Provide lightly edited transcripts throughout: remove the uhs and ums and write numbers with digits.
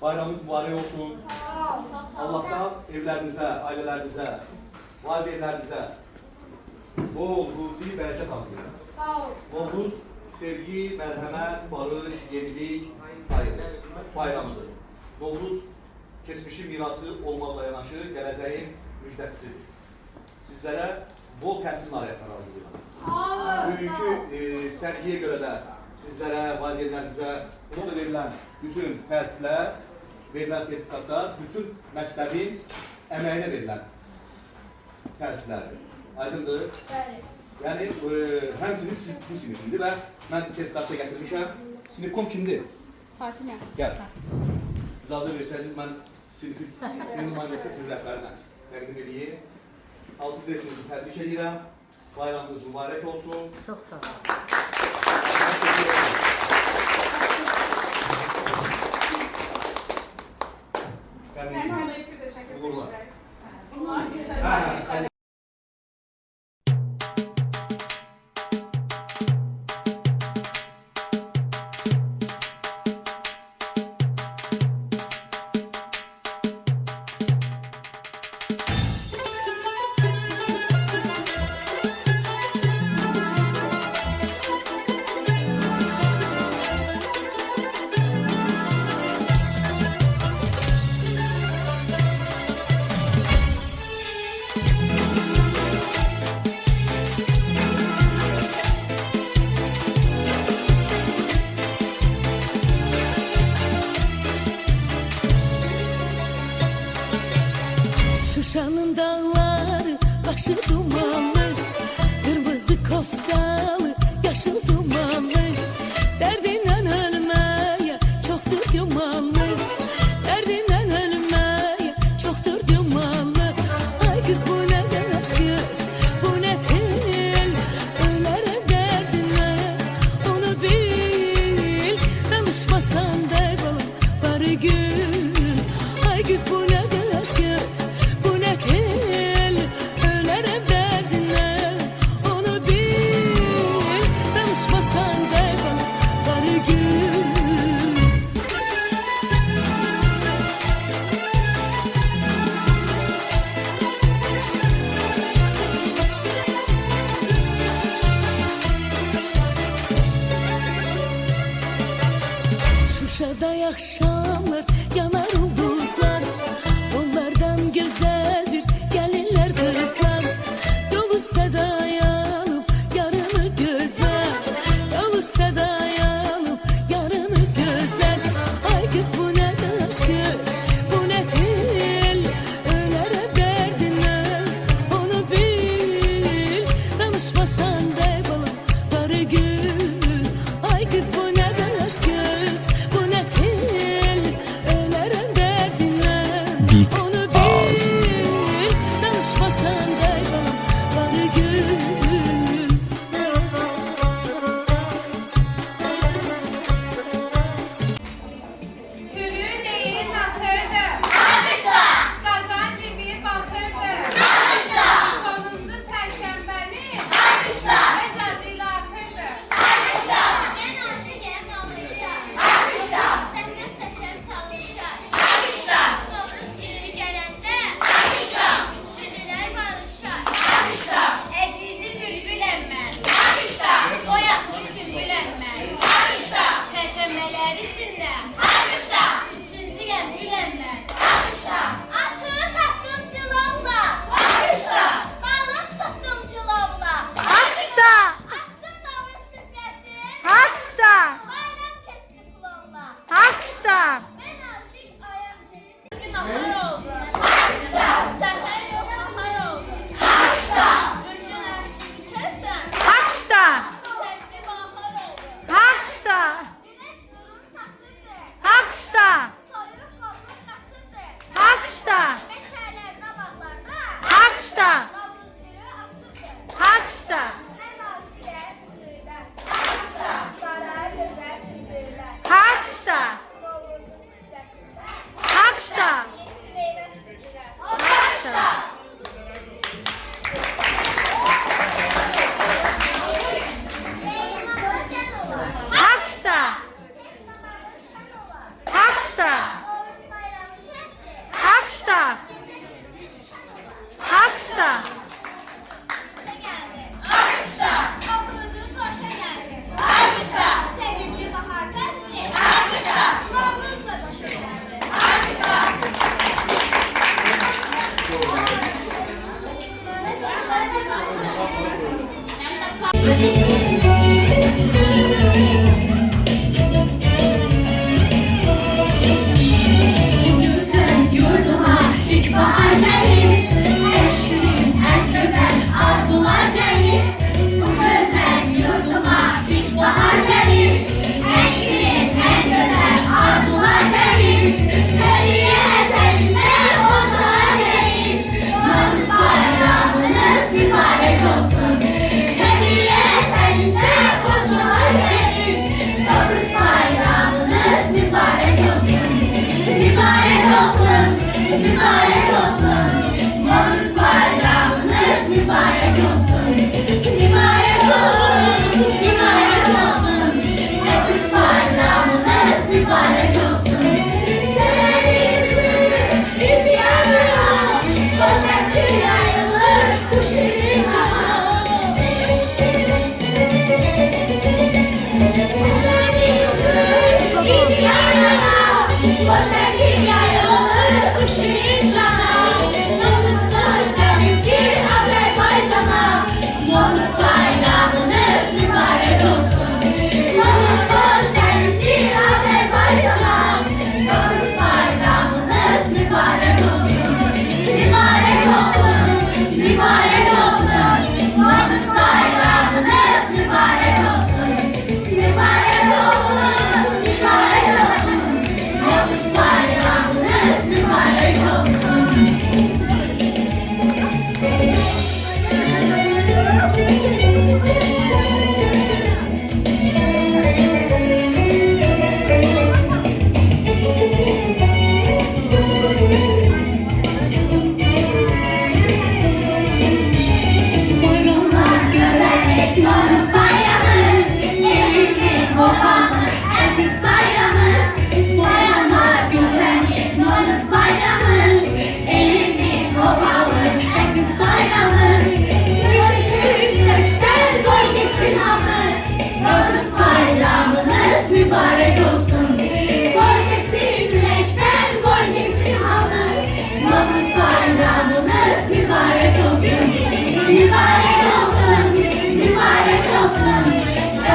Bayramınız mübarək olsun. Allah'tan evlerinize, ailelerinize, valideynlerinize bol ruzi bereket arzulayın. Bol ruz, sevgi, merhamet, barış, yenilik, bayramıdır. Novruz, keçmişin mirası olmakla yanaşı, gələcəyin müjdəcisidir. Sizlərə bol təhsil nailiyyətləri arzulayıram. Bugünkü sərgiyə görə də sizlərə, valideynlərinizə burada verilən bütün tərtiblər, verilən sertifikatlar, bütün məktəbin əməyinə verilən tərtiblərdir. Aydındır? Yəni, həmsiniz siz bu sinifindir və mən sertifikatda gətirmişəm. Sinifkom kimdir? Fatimə. Gəl. İcazə versəniz, mən sinif nümayəndəsi sizin rəhbərinə təqdim edeyim. 6Z sinifi təbrik edirəm. Bayramınız mübarək olsun. Çox sağ olun. Uğurlar. Bunlar güzel. Şuşanın dağları başı dumanlı, kırmızı koftalı, yaşıl dumanlı. Derdinden ölmeye çoktur yumanlı, derdinden ölmeye çoktur yumanlı. Ay kız bu ne aşk kız, bu ne tel, ölerim derdine onu bil. Danışmasan derbalım bari gül. Ay kız bu ne aşk kız, tel, ölerim derdine onu bil. Danışmasan der bana bari gül. Şuşada akşamlar yanar ulduzlar, onlardan güzeldir gelinler kızlar. Yol üstte dayanıp yarını gözler, yol üstte dayanıp yarını gözler. Ay kız bu ne aşk kız, bu ne tel, ölerim derdine onu bil. Danışmasan der bana bari gül. Ay kız bu ne aşk kız, bu ne tel, ölerim derdine.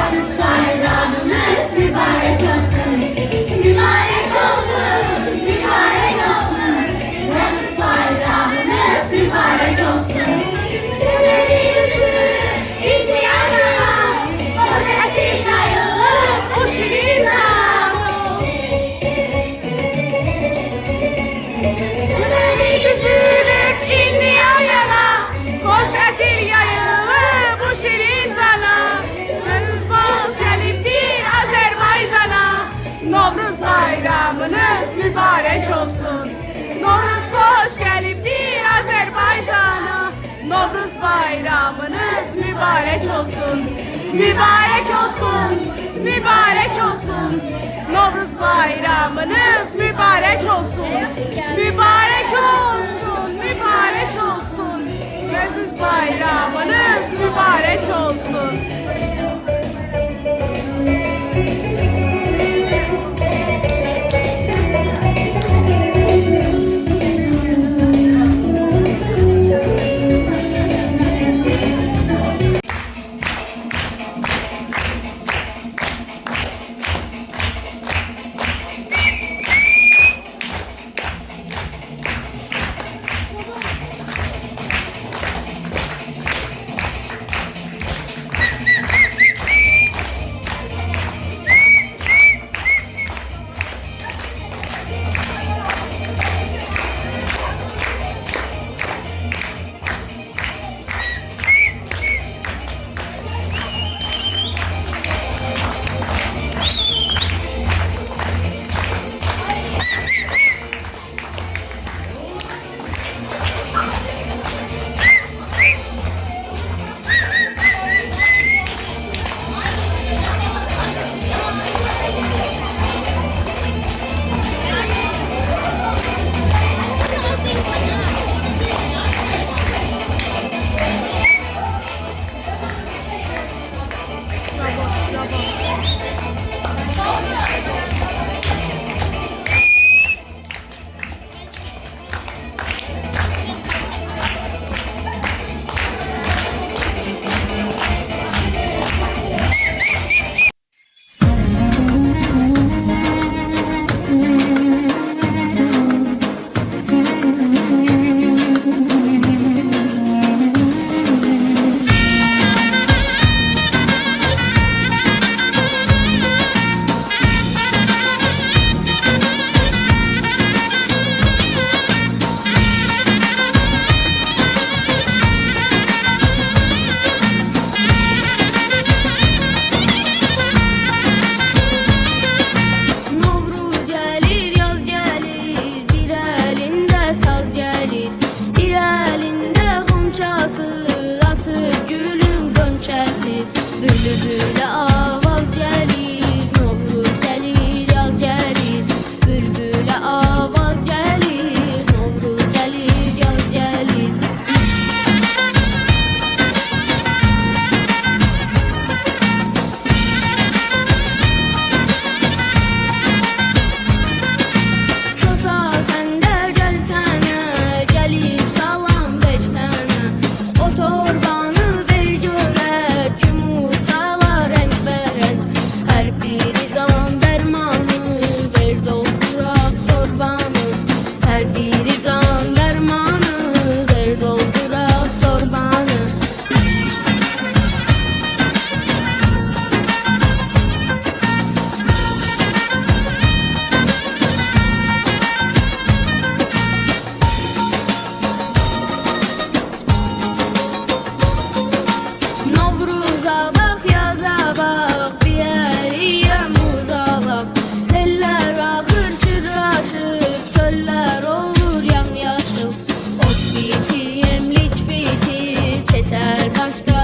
Aziz bayramınız mübarek olsun. Mübarek olsun, mübarek olsun. Aziz bayramınız mübarek olsun. Severi yüzü ihtiyarına, hoş etin yayılır bu şirin canı. Severi yüzülüp ihtiyarına, hoş etin yayılır bu şirin cana. Novruz hoş gelipdir Azerbaycan'a. Novruz bayramınız mübarek olsun. Novruz hoş gelipdir Azerbaycan'a. Novruz bayramınız mübarek olsun. Mübarek olsun, mübarek olsun. Novruz bayramınız mübarek olsun. Mübarek olsun, mübarek olsun. Novruz bayramınız mübarek olsun. Başta